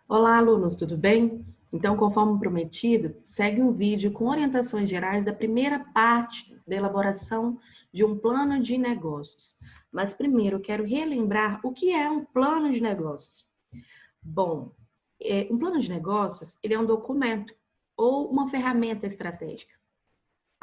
Olá, alunos, tudo bem? Então, conforme prometido, segue um vídeo com orientações gerais da primeira parte da elaboração de um plano de negócios. Mas primeiro, quero relembrar o que é um plano de negócios. Bom, um plano de negócios, ele é um documento ou uma ferramenta estratégica,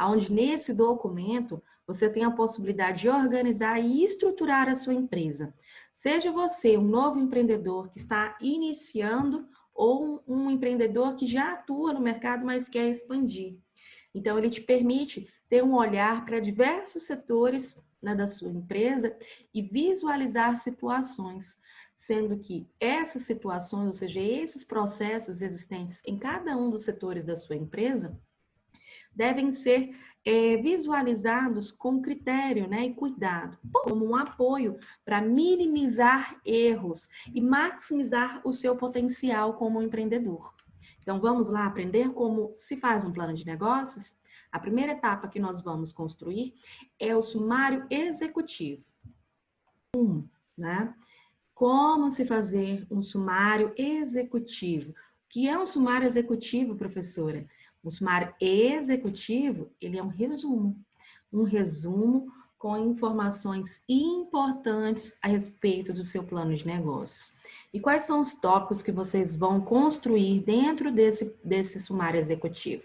onde nesse documento você tem a possibilidade de organizar e estruturar a sua empresa. Seja você um novo empreendedor que está iniciando ou um empreendedor que já atua no mercado, mas quer expandir. Então, ele te permite ter um olhar para diversos setores, né, da sua empresa e visualizar situações, sendo que essas situações, ou seja, esses processos existentes em cada um dos setores da sua empresa, devem ser visualizados com critério, né, e cuidado, como um apoio para minimizar erros e maximizar o seu potencial como empreendedor. Então, vamos lá aprender como se faz um plano de negócios? A primeira etapa que nós vamos construir é o sumário executivo. Né? Como se fazer um sumário executivo? O que é um sumário executivo, professora? Um sumário executivo, ele é um resumo com informações importantes a respeito do seu plano de negócios. E quais são os tópicos que vocês vão construir dentro desse sumário executivo?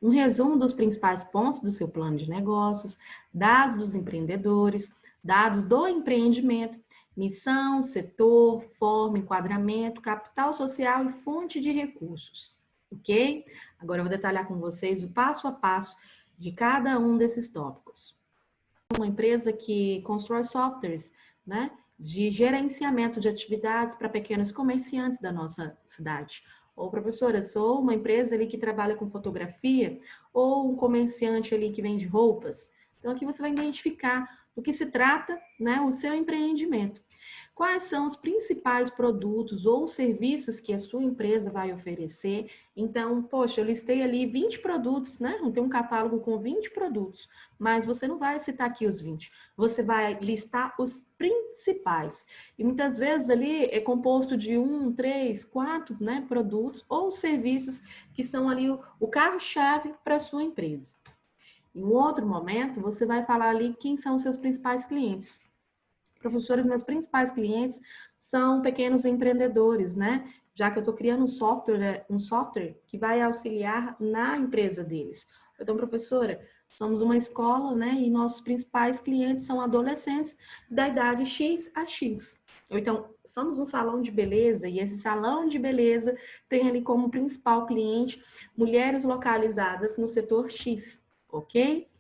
Um resumo dos principais pontos do seu plano de negócios, dados dos empreendedores, dados do empreendimento, missão, setor, forma, enquadramento, capital social e fonte de recursos. Ok? Agora eu vou detalhar com vocês o passo a passo de cada um desses tópicos. Uma empresa que constrói softwares, né, de gerenciamento de atividades para pequenos comerciantes da nossa cidade. Ou, professora, sou uma empresa ali que trabalha com fotografia, ou um comerciante ali que vende roupas. Então, aqui você vai identificar do que se trata, né, o seu empreendimento. Quais são os principais produtos ou serviços que a sua empresa vai oferecer? Então, poxa, eu listei ali 20 produtos, né? Não tem um catálogo com 20 produtos, mas você não vai citar aqui os 20. Você vai listar os principais. E muitas vezes ali é composto de 1, 3, 4, né, produtos ou serviços que são ali o carro-chave para a sua empresa. Em um outro momento, você vai falar ali quem são os seus principais clientes. Professores, meus principais clientes são pequenos empreendedores, né? Já que eu estou criando um software que vai auxiliar na empresa deles. Então, professora, somos uma escola, né? E nossos principais clientes são adolescentes da idade X a X. Ou então, somos um salão de beleza e esse salão de beleza tem ali como principal cliente mulheres localizadas no setor X, ok?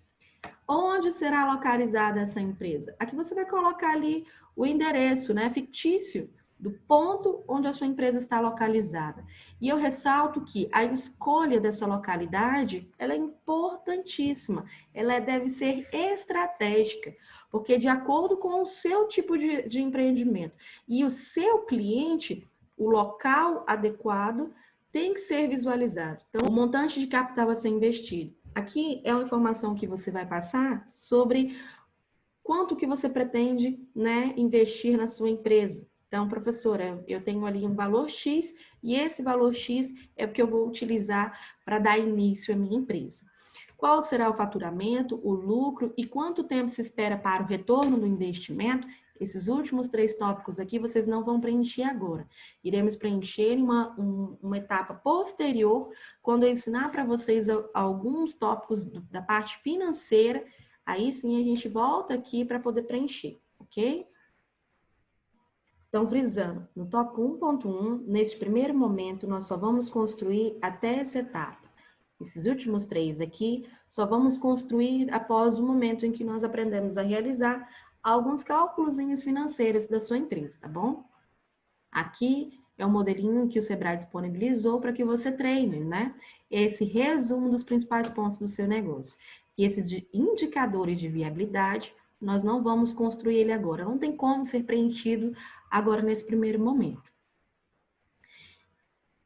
Onde será localizada essa empresa? Aqui você vai colocar ali o endereço, né, fictício do ponto onde a sua empresa está localizada. E eu ressalto que a escolha dessa localidade, ela é importantíssima, ela deve ser estratégica, porque de acordo com o seu tipo de empreendimento e o seu cliente, o local adequado tem que ser visualizado. Então, o montante de capital a ser investido. Aqui é uma informação que você vai passar sobre quanto que você pretende, né, investir na sua empresa. Então, professora, eu tenho ali um valor X e esse valor X é o que eu vou utilizar para dar início à minha empresa. Qual será o faturamento, o lucro e quanto tempo se espera para o retorno do investimento? Esses últimos 3 tópicos aqui vocês não vão preencher agora. Iremos preencher em uma etapa posterior, quando eu ensinar para vocês alguns tópicos da parte financeira. Aí sim a gente volta aqui para poder preencher, ok? Então, frisando, no tópico 1.1, neste primeiro momento, nós só vamos construir até essa etapa. Esses últimos 3 aqui, só vamos construir após o momento em que nós aprendemos a realizar alguns cálculos financeiros da sua empresa, tá bom? Aqui é um modelinho que o Sebrae disponibilizou para que você treine, né? Esse resumo dos principais pontos do seu negócio. E esses indicadores de viabilidade, nós não vamos construir ele agora. Não tem como ser preenchido agora nesse primeiro momento.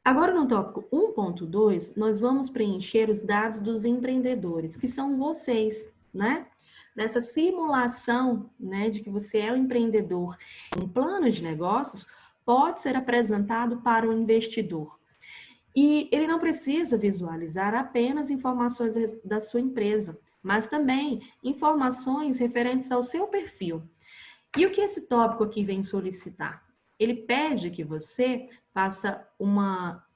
Agora, no tópico 1.2, nós vamos preencher os dados dos empreendedores, que são vocês, né? Nessa simulação, né, de que você é um empreendedor em plano de negócios, pode ser apresentado para o investidor. E ele não precisa visualizar apenas informações da sua empresa, mas também informações referentes ao seu perfil. E o que esse tópico aqui vem solicitar? Ele pede que você passe uma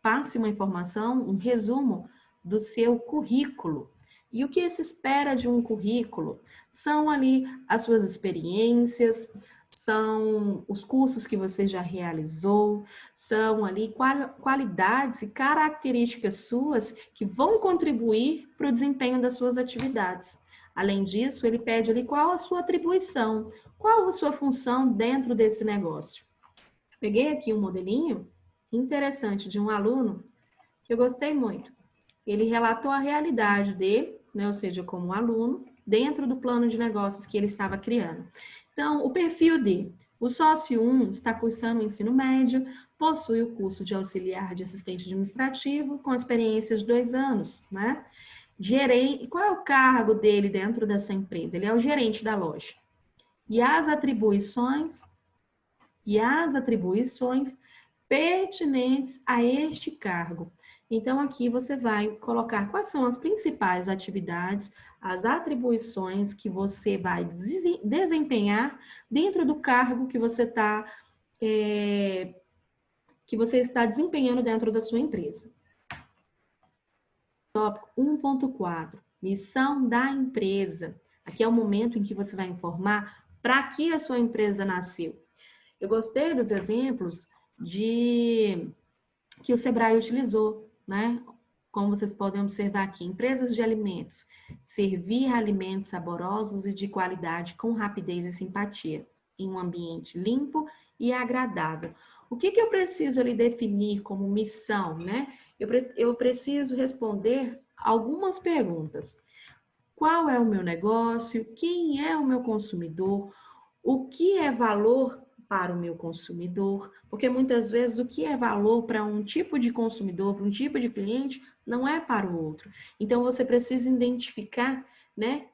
informação, um resumo do seu currículo. E o que se espera de um currículo? São ali as suas experiências, são os cursos que você já realizou, são ali qualidades e características suas que vão contribuir para o desempenho das suas atividades. Além disso, ele pede ali qual a sua atribuição, qual a sua função dentro desse negócio. Peguei aqui um modelinho interessante de um aluno que eu gostei muito. Ele relatou a realidade dele, né, ou seja, como aluno, dentro do plano de negócios que ele estava criando. Então, o perfil dele. O sócio 1 está cursando o ensino médio, possui o curso de auxiliar de assistente administrativo, com experiência de 2 anos, né? Gerente, qual é o cargo dele dentro dessa empresa? Ele é o gerente da loja. E as atribuições pertinentes a este cargo. Então, aqui você vai colocar quais são as principais atividades, as atribuições que você vai desempenhar dentro do cargo que você está desempenhando dentro da sua empresa. Tópico 1.4, missão da empresa. Aqui é o momento em que você vai informar para que a sua empresa nasceu. Eu gostei dos exemplos que o Sebrae utilizou, né? Como vocês podem observar aqui, empresas de alimentos, servir alimentos saborosos e de qualidade com rapidez e simpatia, em um ambiente limpo e agradável. O que eu preciso ali definir como missão, né? Eu preciso responder algumas perguntas. Qual é o meu negócio? Quem é o meu consumidor? O que é valor para o meu consumidor? Porque muitas vezes o que é valor para um tipo de consumidor, para um tipo de cliente, não é para o outro. Então você precisa identificar, né,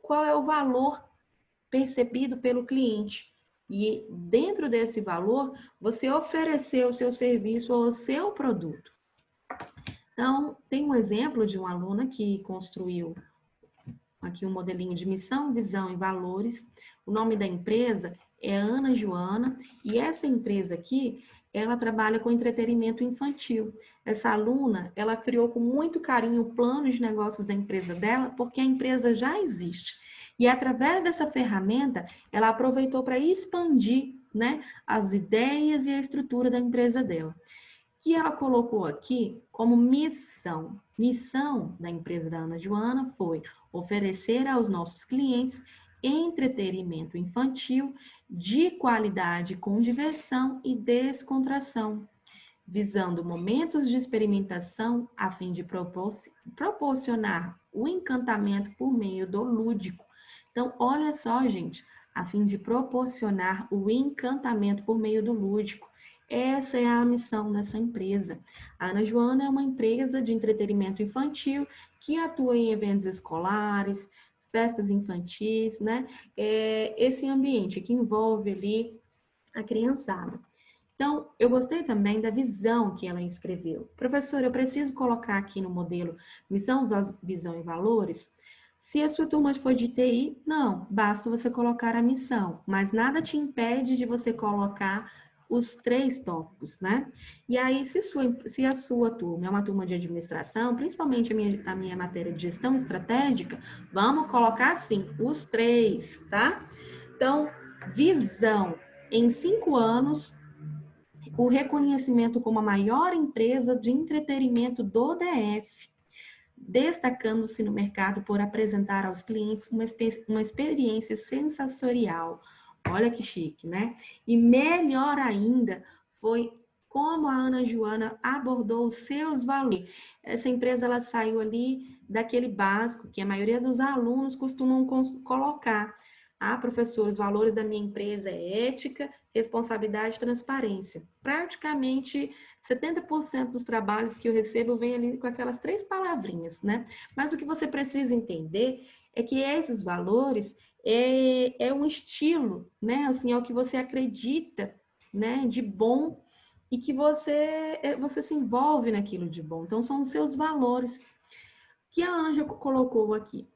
qual é o valor percebido pelo cliente. E dentro desse valor, você oferecer o seu serviço ou o seu produto. Então, tem um exemplo de uma aluna que construiu aqui um modelinho de missão, visão e valores. O nome da empresa é Ana Joana e essa empresa aqui, ela trabalha com entretenimento infantil. Essa aluna, ela criou com muito carinho o plano de negócios da empresa dela, porque a empresa já existe. E através dessa ferramenta, ela aproveitou para expandir, né, as ideias e a estrutura da empresa dela. Que ela colocou aqui como missão. Missão da empresa da Ana Joana foi oferecer aos nossos clientes entretenimento infantil de qualidade com diversão e descontração, visando momentos de experimentação a fim de proporcionar o encantamento por meio do lúdico. Então, olha só, gente, a fim de proporcionar o encantamento por meio do lúdico. Essa é a missão dessa empresa. A Ana Joana é uma empresa de entretenimento infantil que atua em eventos escolares, festas infantis, né? Esse ambiente que envolve ali a criançada. Então, eu gostei também da visão que ela escreveu. Professor, eu preciso colocar aqui no modelo missão, visão e valores? Se a sua turma for de TI, não, basta você colocar a missão, mas nada te impede de você colocar os 3 tópicos, né? E aí, se a sua turma é uma turma de administração, principalmente a minha matéria de gestão estratégica, vamos colocar assim, os 3, tá? Então, visão. Em 5 anos, o reconhecimento como a maior empresa de entretenimento do DF, destacando-se no mercado por apresentar aos clientes uma experiência sensorial. Olha que chique, né? E melhor ainda foi como a Ana Joana abordou os seus valores. Essa empresa, ela saiu ali daquele básico que a maioria dos alunos costumam colocar. Ah, professor, os valores da minha empresa é ética, responsabilidade e transparência. Praticamente 70% dos trabalhos que eu recebo vem ali com aquelas 3 palavrinhas, né? Mas o que você precisa entender é que esses valores é um estilo, né? Assim, é o que você acredita né, de bom e que você se envolve naquilo de bom. Então, são os seus valores que a Ângela colocou aqui.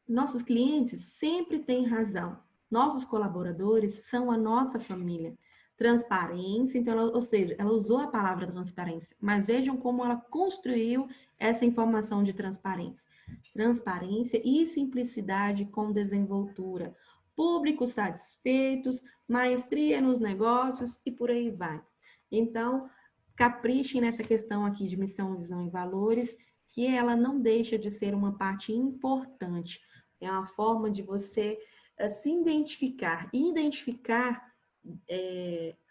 Nossos clientes sempre têm razão. Nossos colaboradores são a nossa família. Transparência, então, ou seja, ela usou a palavra transparência, mas vejam como ela construiu essa informação de transparência. Transparência e simplicidade com desenvoltura. Públicos satisfeitos, maestria nos negócios e por aí vai. Então, caprichem nessa questão aqui de missão, visão e valores, que ela não deixa de ser uma parte importante. É uma forma de você se identificar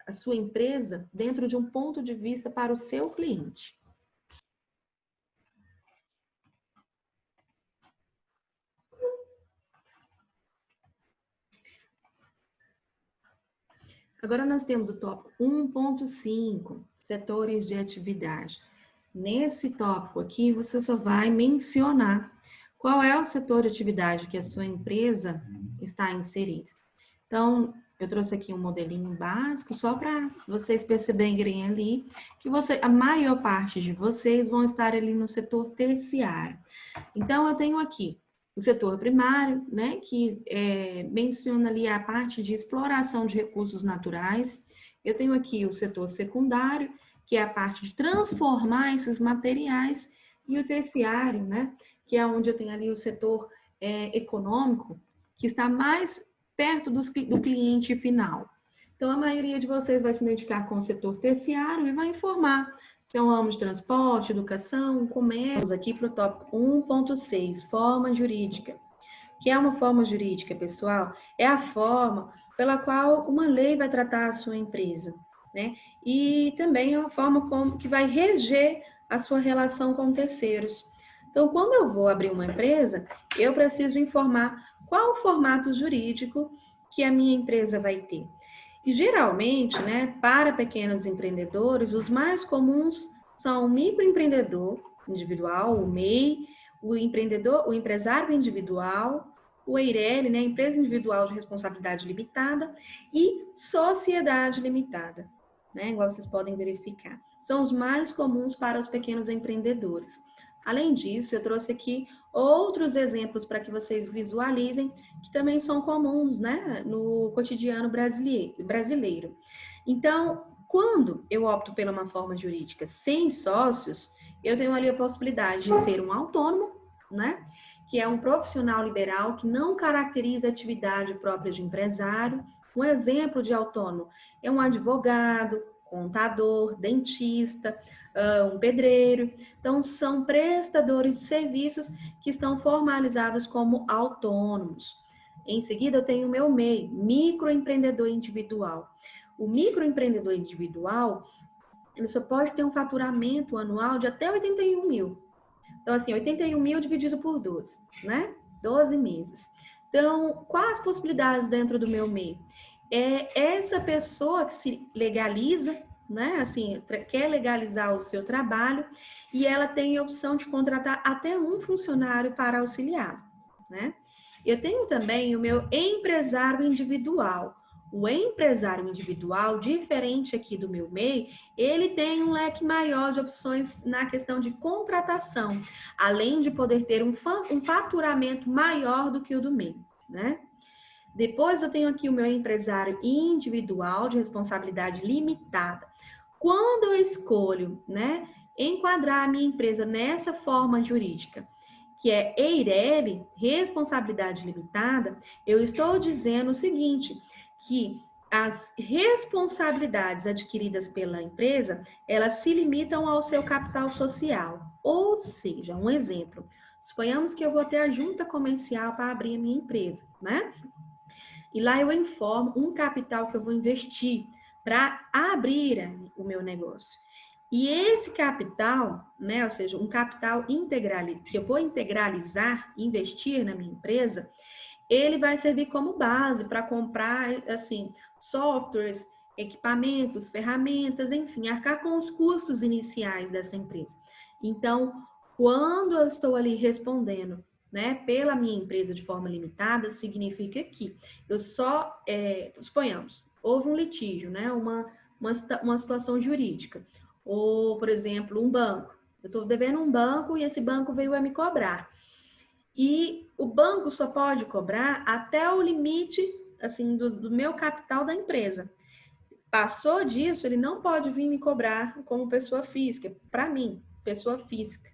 a sua empresa dentro de um ponto de vista para o seu cliente. Agora nós temos o tópico 1.5, setores de atividade. Nesse tópico aqui, você só vai mencionar qual é o setor de atividade que a sua empresa está inserida. Então, eu trouxe aqui um modelinho básico, só para vocês perceberem ali que a maior parte de vocês vão estar ali no setor terciário. Então, eu tenho aqui o setor primário, né, que menciona ali a parte de exploração de recursos naturais. Eu tenho aqui o setor secundário, que é a parte de transformar esses materiais, e o terciário, né, que é onde eu tenho ali o setor econômico, que está mais perto do cliente final. Então, a maioria de vocês vai se identificar com o setor terciário e vai informar se é um ramo de transporte, educação, comércio. Vamos aqui para o tópico 1.6, forma jurídica. O que é uma forma jurídica, pessoal? É a forma pela qual uma lei vai tratar a sua empresa, né? E também é uma forma que vai reger a sua relação com terceiros. Então, quando eu vou abrir uma empresa, eu preciso informar qual o formato jurídico que a minha empresa vai ter. E geralmente, né, para pequenos empreendedores, os mais comuns são o microempreendedor individual, o MEI, o empresário individual, o EIRELI, né, empresa individual de responsabilidade limitada, e sociedade limitada, né, igual vocês podem verificar. São os mais comuns para os pequenos empreendedores. Além disso, eu trouxe aqui outros exemplos para que vocês visualizem, que também são comuns, né, no cotidiano brasileiro. Então, quando eu opto por uma forma jurídica sem sócios, eu tenho ali a possibilidade de ser um autônomo, né, que é um profissional liberal que não caracteriza a atividade própria de empresário. Um exemplo de autônomo é um advogado, contador, dentista, um pedreiro. Então, são prestadores de serviços que estão formalizados como autônomos. Em seguida, eu tenho o meu MEI, microempreendedor individual. O microempreendedor individual, ele só pode ter um faturamento anual de até 81 mil. Então, assim, 81 mil dividido por 12, né? 12 meses. Então, quais as possibilidades dentro do meu MEI? É essa pessoa que se legaliza, né? Assim, quer legalizar o seu trabalho e ela tem a opção de contratar até um funcionário para auxiliar, né? Eu tenho também o meu empresário individual. O empresário individual, diferente aqui do meu MEI, ele tem um leque maior de opções na questão de contratação, além de poder ter um faturamento maior do que o do MEI, né? Depois eu tenho aqui o meu empresário individual de responsabilidade limitada. Quando eu escolho, né, enquadrar a minha empresa nessa forma jurídica, que é EIRELI, responsabilidade limitada, eu estou dizendo o seguinte, que as responsabilidades adquiridas pela empresa, elas se limitam ao seu capital social. Ou seja, um exemplo, suponhamos que eu vou ter a junta comercial para abrir a minha empresa, né? E lá eu informo um capital que eu vou investir para abrir o meu negócio. E esse capital, né, ou seja, um capital integral que eu vou integralizar, investir na minha empresa, ele vai servir como base para comprar, assim, softwares, equipamentos, ferramentas, enfim, arcar com os custos iniciais dessa empresa. Então, quando eu estou ali respondendo, né, pela minha empresa de forma limitada, significa que eu só, suponhamos, houve um litígio, né, uma uma situação jurídica. Ou, por exemplo, um banco. Eu estou devendo um banco e esse banco veio a me cobrar. E o banco só pode cobrar até o limite, assim, do meu capital da empresa. Passou disso, ele não pode vir me cobrar como pessoa física, para mim, pessoa física.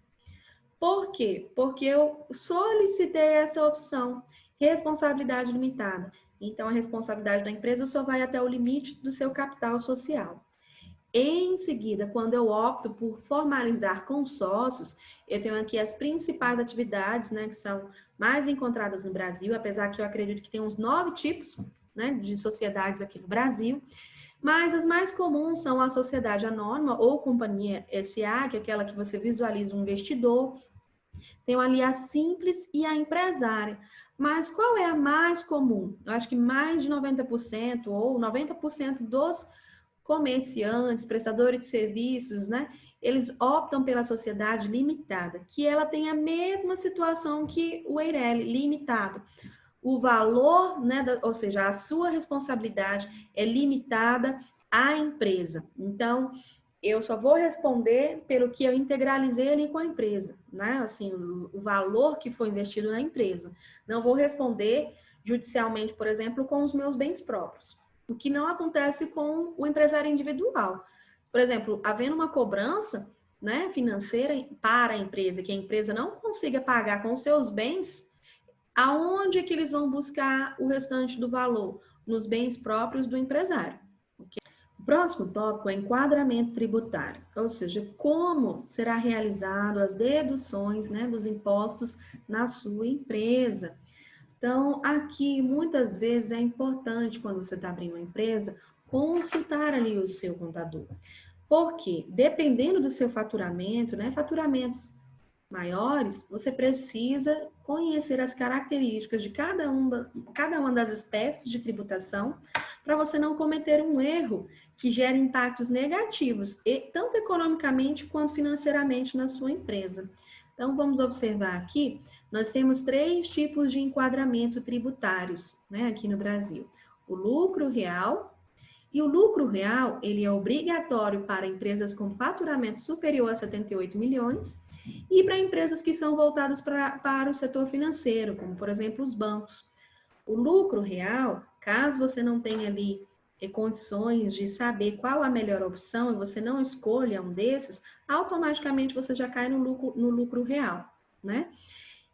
Por quê? Porque eu solicitei essa opção, responsabilidade limitada. Então, a responsabilidade da empresa só vai até o limite do seu capital social. Em seguida, quando eu opto por formalizar consórcios, eu tenho aqui as principais atividades, né, que são mais encontradas no Brasil, apesar que eu acredito que tem uns 9 tipos, né, de sociedades aqui no Brasil. Mas as mais comuns são a sociedade anônima ou companhia SA, que é aquela que você visualiza um investidor. Tem ali a simples e a empresária. Mas qual é a mais comum? Eu acho que mais de 90% ou 90% dos comerciantes, prestadores de serviços, né? Eles optam pela sociedade limitada, que ela tem a mesma situação que o Eireli, limitado. O valor, né, ou seja, a sua responsabilidade é limitada à empresa. Então, eu só vou responder pelo que eu integralizei ali com a empresa, né? Assim, o valor que foi investido na empresa. Não vou responder judicialmente, por exemplo, com os meus bens próprios. O que não acontece com o empresário individual. Por exemplo, havendo uma cobrança, né, financeira para a empresa, que a empresa não consiga pagar com os seus bens, aonde é que eles vão buscar o restante do valor? Nos bens próprios do empresário. Okay? O próximo tópico é enquadramento tributário, ou seja, como será realizado as deduções, né, dos impostos na sua empresa. Então, aqui, muitas vezes, é importante, quando você está abrindo uma empresa, consultar ali o seu contador. Porque, dependendo do seu faturamento, né, faturamentos maiores, você precisa conhecer as características de cada uma das espécies de tributação para você não cometer um erro que gere impactos negativos, tanto economicamente quanto financeiramente na sua empresa. Então, vamos observar aqui, nós temos 3 tipos de enquadramento tributários, né, aqui no Brasil. O lucro real, e o lucro real, ele é obrigatório para empresas com faturamento superior a 78 milhões e para empresas que são voltadas para o setor financeiro, como, por exemplo, os bancos. O lucro real, caso você não tenha ali condições de saber qual a melhor opção e você não escolha um desses, automaticamente você já cai no lucro real, né?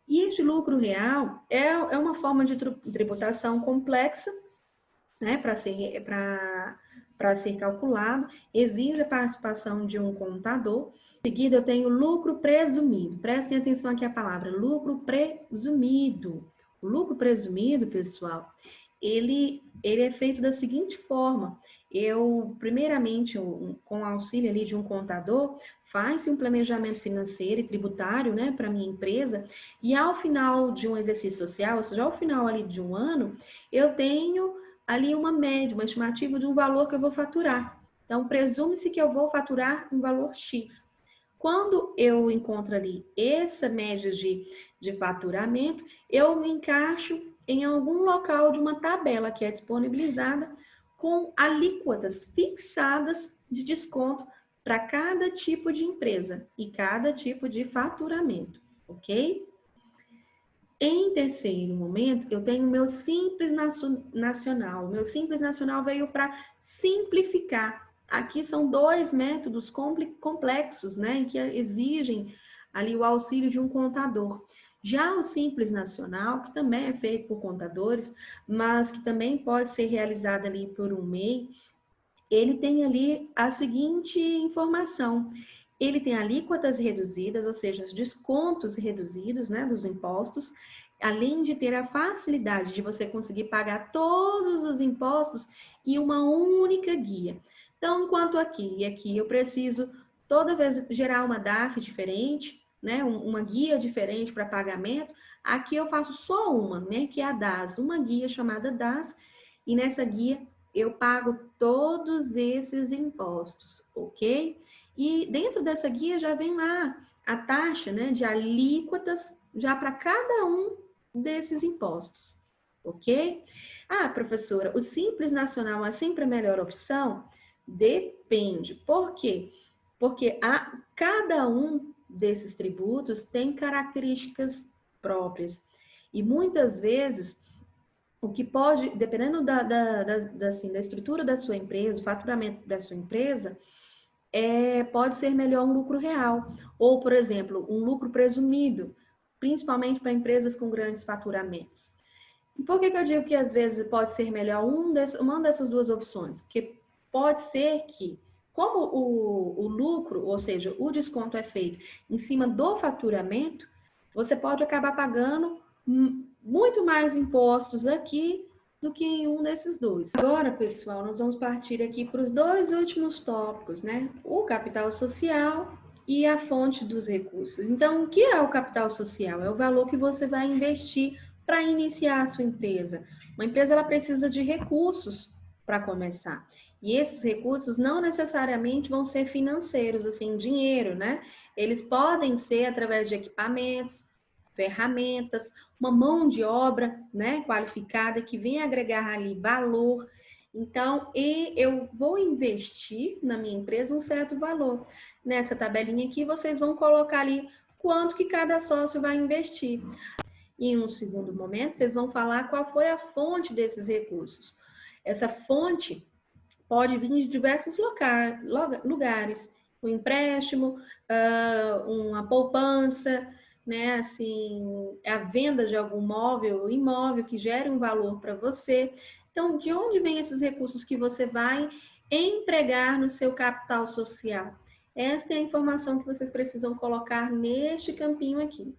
E este lucro real é uma forma de tributação complexa, né, para ser calculado, exige a participação de um contador. Em seguida, eu tenho lucro presumido. Prestem atenção aqui a palavra, lucro presumido. O lucro presumido, pessoal, ele é feito da seguinte forma. Primeiramente, com o auxílio ali de um contador, faz-se um planejamento financeiro e tributário, né, para minha empresa, e ao final de um exercício social, ou seja, ao final ali de um ano, eu tenho ali uma média, uma estimativa de um valor que eu vou faturar. Então, presume-se que eu vou faturar um valor X. Quando eu encontro ali essa média de faturamento, eu me encaixo em algum local de uma tabela que é disponibilizada com alíquotas fixadas de desconto para cada tipo de empresa e cada tipo de faturamento, ok? Em terceiro momento, eu tenho o meu Simples Nacional. O meu Simples Nacional veio para simplificar. Aqui são 2 métodos complexos, né, que exigem ali o auxílio de um contador. Já o Simples Nacional, que também é feito por contadores, mas que também pode ser realizado ali por um MEI, ele tem ali a seguinte informação. Ele tem alíquotas reduzidas, ou seja, os descontos reduzidos, né, dos impostos, além de ter a facilidade de você conseguir pagar todos os impostos em uma única guia. Então, enquanto aqui eu preciso toda vez gerar uma DAF diferente, né, uma guia diferente para pagamento, aqui eu faço só uma, né, que é a DAS, uma guia chamada DAS, e nessa guia eu pago todos esses impostos, ok? E dentro dessa guia já vem lá a taxa, né, de alíquotas já para cada um desses impostos, ok? Ah, professora, o Simples Nacional é sempre a melhor opção? Depende. Por quê? Porque cada um desses tributos tem características próprias. E muitas vezes, o que pode, dependendo assim, da estrutura da sua empresa, do faturamento da sua empresa, pode ser melhor um lucro real. Ou, por exemplo, um lucro presumido, principalmente para empresas com grandes faturamentos. E por que eu digo que às vezes pode ser melhor uma dessas duas opções? Porque pode ser que, como o lucro, ou seja, o desconto é feito em cima do faturamento, você pode acabar pagando muito mais impostos aqui do que em um desses dois. Agora, pessoal, nós vamos partir aqui para os dois últimos tópicos, né? O capital social e a fonte dos recursos. Então, o que é o capital social? É o valor que você vai investir para iniciar a sua empresa. Uma empresa ela precisa de recursos para começar. E esses recursos não necessariamente vão ser financeiros, assim, dinheiro, né? Eles podem ser através de equipamentos, ferramentas, uma mão de obra, né, qualificada que vem agregar ali valor. Então, eu vou investir na minha empresa um certo valor. Nessa tabelinha aqui, vocês vão colocar ali quanto que cada sócio vai investir. E em um segundo momento, vocês vão falar qual foi a fonte desses recursos. Essa fonte pode vir de diversos lugares. Um empréstimo, uma poupança, né? Assim, a venda de algum móvel ou imóvel que gere um valor para você. Então, de onde vem esses recursos que você vai empregar no seu capital social? Esta é a informação que vocês precisam colocar neste campinho aqui.